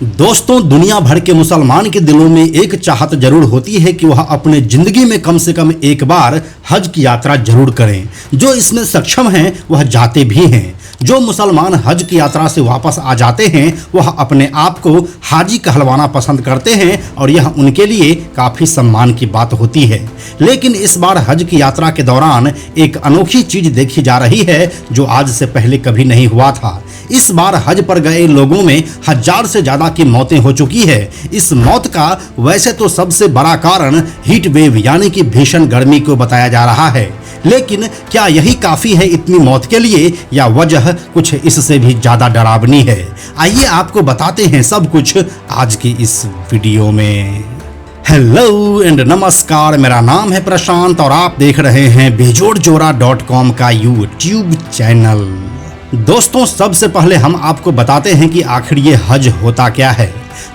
दोस्तों, दुनिया भर के मुसलमान के दिलों में एक चाहत जरूर होती है कि वह अपने जिंदगी में कम से कम एक बार हज की यात्रा जरूर करें। जो इसमें सक्षम हैं वह जाते भी हैं। जो मुसलमान हज की यात्रा से वापस आ जाते हैं वह अपने आप को हाजी कहलवाना पसंद करते हैं और यह उनके लिए काफ़ी सम्मान की बात होती है। लेकिन इस बार हज की यात्रा के दौरान एक अनोखी चीज देखी जा रही है जो आज से पहले कभी नहीं हुआ था। इस बार हज पर गए लोगों में 1000 से ज़्यादा की मौतें हो चुकी है। इस मौत का वैसे तो सबसे बड़ा कारण हीट वेव यानी कि भीषण गर्मी को बताया जा रहा है, लेकिन क्या यही काफ़ी है इतनी मौत के लिए या वजह कुछ इससे भी ज़्यादा डरावनी है? आइए आपको बताते हैं सब कुछ आज की इस वीडियो में। हेलो एंड नमस्कार, मेरा नाम है प्रशांत और आप देख रहे हैं बेजोड़जोरा.com का यूट्यूब चैनल। दोस्तों, सबसे पहले हम आपको बताते हैं कि आखिर ये हज होता क्या है।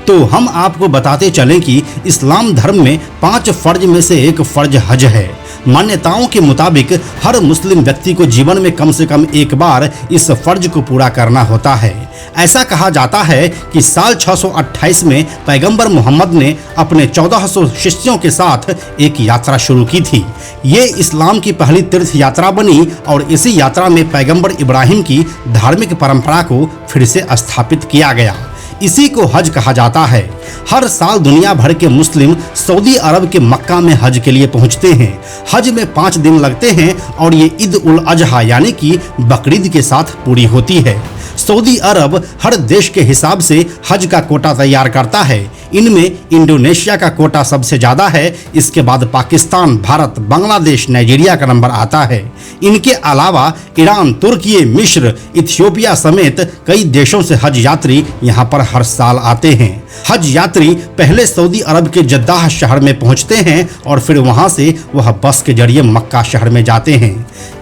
तो हम आपको बताते चलें कि इस्लाम धर्म में 5 फर्ज में से एक फर्ज हज है। मान्यताओं के मुताबिक हर मुस्लिम व्यक्ति को जीवन में कम से कम एक बार इस फर्ज को पूरा करना होता है। ऐसा कहा जाता है कि साल 628 में पैगंबर मोहम्मद ने अपने 1400 शिष्यों के साथ एक यात्रा शुरू की थी। ये इस्लाम की पहली तीर्थ यात्रा बनी और इसी यात्रा में पैगंबर इब्राहिम की धार्मिक परंपरा को फिर से स्थापित किया गया। इसी को हज कहा जाता है। हर साल दुनिया भर के मुस्लिम सऊदी अरब के मक्का में हज के लिए पहुंचते हैं। हज में 5 दिन लगते हैं और ये ईद उल अजहा यानी कि बकरीद के साथ पूरी होती है। सऊदी अरब हर देश के हिसाब से हज का कोटा तैयार करता है। इनमें इंडोनेशिया का कोटा सबसे ज़्यादा है। इसके बाद पाकिस्तान, भारत, बांग्लादेश, नाइजीरिया का नंबर आता है। इनके अलावा ईरान, तुर्की, मिस्र, इथियोपिया समेत कई देशों से हज यात्री यहाँ पर हर साल आते हैं। हज यात्री पहले सऊदी अरब के जद्दाह शहर में पहुँचते हैं और फिर वहाँ से वह बस के जरिए मक्का शहर में जाते हैं।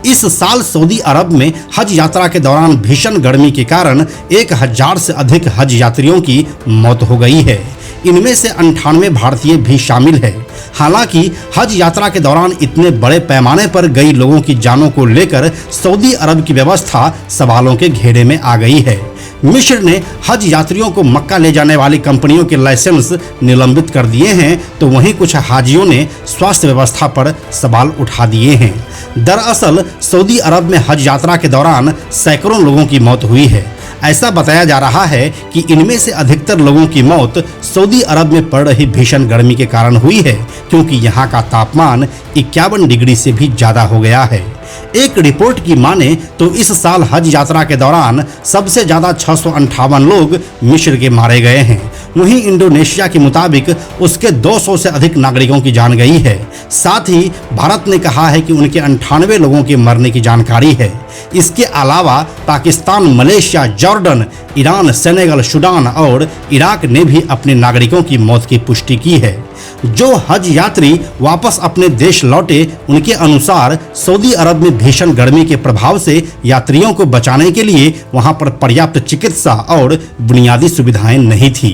इस साल सऊदी अरब में हज यात्रा के दौरान भीषण गर्मी के कारण 1000 से अधिक हज यात्रियों की मौत हो गई है। इनमें से 98 भारतीय भी शामिल है। हालांकि हज यात्रा के दौरान इतने बड़े पैमाने पर गई लोगों की जानों को लेकर सऊदी अरब की व्यवस्था सवालों के घेरे में आ गई है। मिस्र ने हज यात्रियों को मक्का ले जाने वाली कंपनियों के लाइसेंस निलंबित कर दिए हैं, तो वहीं कुछ हाजियों ने स्वास्थ्य व्यवस्था पर सवाल उठा दिए हैं। दरअसल सऊदी अरब में हज यात्रा के दौरान सैकड़ों लोगों की मौत हुई है। ऐसा बताया जा रहा है कि इनमें से अधिकतर लोगों की मौत सऊदी अरब में पड़ रही भीषण गर्मी के कारण हुई है, क्योंकि यहाँ का तापमान 51 डिग्री से भी ज़्यादा हो गया है। एक रिपोर्ट की माने तो इस साल हज यात्रा के दौरान सबसे ज़्यादा 658 लोग मिस्र के मारे गए हैं। वहीं इंडोनेशिया के मुताबिक उसके 200 से अधिक नागरिकों की जान गई है। साथ ही भारत ने कहा है कि उनके 98 लोगों के मरने की जानकारी है। इसके अलावा Pakistan, Malaysia, Jordan, Iran, Senegal, Sudan और इराक ने भी अपने नागरिकों की मौत की पुष्टि की है। जो हज यात्री वापस अपने देश लौटे, उनके अनुसार सऊदी अरब में भीषण गर्मी के प्रभाव से यात्रियों को बचाने के लिए वहां पर पर्याप्त चिकित्सा और बुनियादी सुविधाएं नहीं थी।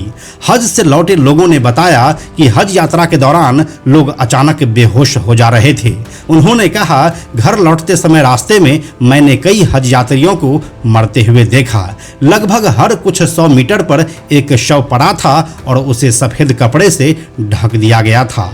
हज से लौटे लोगों ने बताया कि हज यात्रा के दौरान लोग अचानक बेहोश हो जा रहे थे। उन्होंने कहा, घर लौटते समय रास्ते में मैंने कई हज यात्रियों को मरते हुए देखा। लगभग हर कुछ 100 मीटर पर एक शव पड़ा था और उसे सफ़ेद कपड़े से ढक दिया गया था।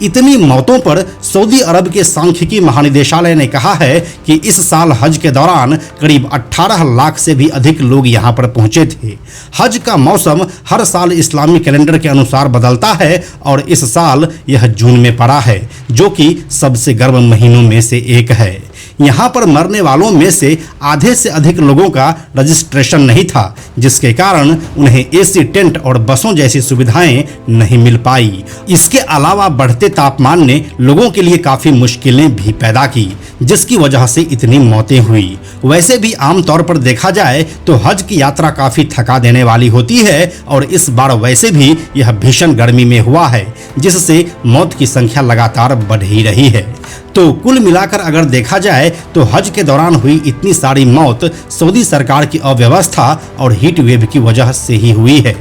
इतनी मौतों पर सऊदी अरब के सांख्यिकी महानिदेशालय ने कहा है कि इस साल हज के दौरान करीब 18 लाख से भी अधिक लोग यहां पर पहुंचे थे। हज का मौसम हर साल इस्लामी कैलेंडर के अनुसार बदलता है और इस साल यह जून में पड़ा है, जो कि सबसे गर्म महीनों में से एक है। यहाँ पर मरने वालों में से आधे से अधिक लोगों का रजिस्ट्रेशन नहीं था, जिसके कारण उन्हें एसी टेंट और बसों जैसी सुविधाएं नहीं मिल पाई। इसके अलावा बढ़ते तापमान ने लोगों के लिए काफ़ी मुश्किलें भी पैदा की, जिसकी वजह से इतनी मौतें हुई। वैसे भी आमतौर पर देखा जाए तो हज की यात्रा काफ़ी थका देने वाली होती है और इस बार वैसे भी यह भीषण गर्मी में हुआ है, जिससे मौत की संख्या लगातार बढ़ ही रही है। तो कुल मिलाकर अगर देखा जाए तो हज के दौरान हुई इतनी सारी मौत सऊदी सरकार की अव्यवस्था और हीट वेव की वजह से ही हुई है।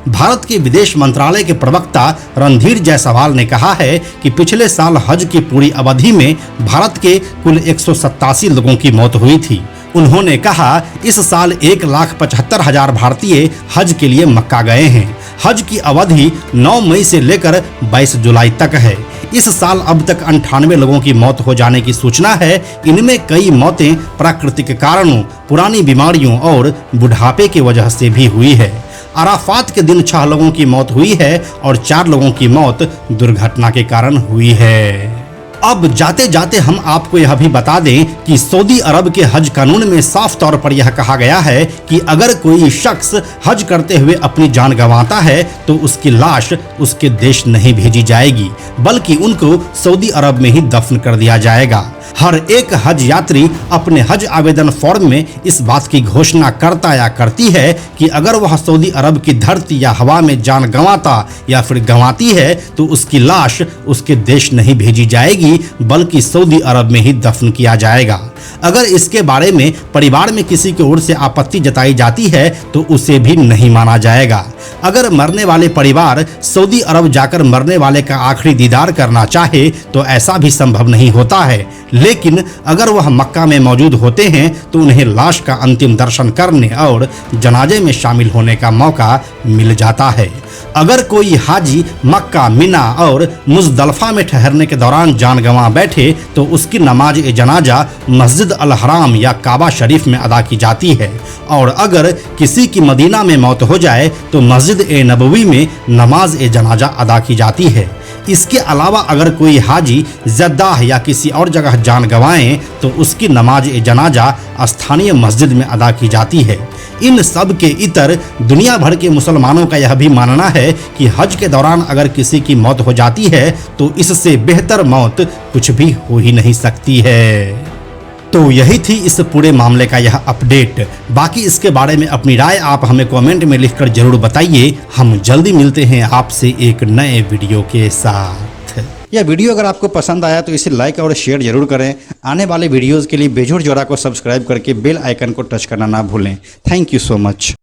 भारत के विदेश मंत्रालय के प्रवक्ता रणधीर जायसवाल ने कहा है कि पिछले साल हज की पूरी अवधि में भारत के कुल 187 लोगों की मौत हुई थी। उन्होंने कहा, इस साल 1,75,000 भारतीय हज के लिए मक्का गए हैं। हज की अवधि 9 मई से लेकर 22 जुलाई तक है। इस साल अब तक 98 लोगों की मौत हो जाने की सूचना है। इनमें कई मौतें प्राकृतिक कारणों, पुरानी बीमारियों और बुढ़ापे की वजह से भी हुई है। अराफात के दिन 6 लोगों की मौत हुई है और 4 लोगों की मौत दुर्घटना के कारण हुई है। अब जाते जाते हम आपको यह भी बता दें कि सऊदी अरब के हज कानून में साफ तौर पर यह कहा गया है कि अगर कोई शख्स हज करते हुए अपनी जान गंवाता है तो उसकी लाश उसके देश नहीं भेजी जाएगी, बल्कि उनको सऊदी अरब में ही दफन कर दिया जाएगा। हर एक हज यात्री अपने हज आवेदन फॉर्म में इस बात की घोषणा करता या करती है कि अगर वह सऊदी अरब की धरती या हवा में जान गंवाता या फिर गंवाती है तो उसकी लाश उसके देश नहीं भेजी जाएगी, बल्कि सऊदी अरब में ही दफन किया जाएगा। अगर इसके बारे में परिवार में किसी की ओर से आपत्ति जताई जाती है तो उसे भी नहीं माना जाएगा। अगर मरने वाले परिवार सऊदी अरब जाकर मरने वाले का आखिरी दीदार करना चाहे तो ऐसा भी संभव नहीं होता है, लेकिन अगर वह मक्का में मौजूद होते हैं तो उन्हें लाश का अंतिम दर्शन करने और जनाजे में शामिल होने का मौका मिल जाता है। अगर कोई हाजी मक्का, मिना और मुजदलफा में ठहरने के दौरान जान गंवा बैठे तो उसकी नमाज ए जनाजा मस्जिद अल हराम या काबा शरीफ में अदा की जाती है, और अगर किसी की मदीना में मौत हो जाए तो मस्जिद ए नबवी में नमाज ए जनाजा अदा की जाती है। इसके अलावा अगर कोई हाजी जद्दाह या किसी और जगह जान गंवाएं तो उसकी नमाज ए जनाजा स्थानीय मस्जिद में अदा की जाती है। इन सब के इतर दुनिया भर के मुसलमानों का यह भी मानना है कि हज के दौरान अगर किसी की मौत हो जाती है तो इससे बेहतर मौत कुछ भी हो ही नहीं सकती है। तो यही थी इस पूरे मामले का यह अपडेट। बाकी इसके बारे में अपनी राय आप हमें कमेंट में लिखकर जरूर बताइए। हम जल्दी मिलते हैं आपसे एक नए वीडियो के साथ। यह वीडियो अगर आपको पसंद आया तो इसे लाइक और शेयर जरूर करें। आने वाले वीडियोस के लिए बेजोड़ जोड़ा को सब्सक्राइब करके बेल आइकन को टच करना ना भूलें। Thank you so much.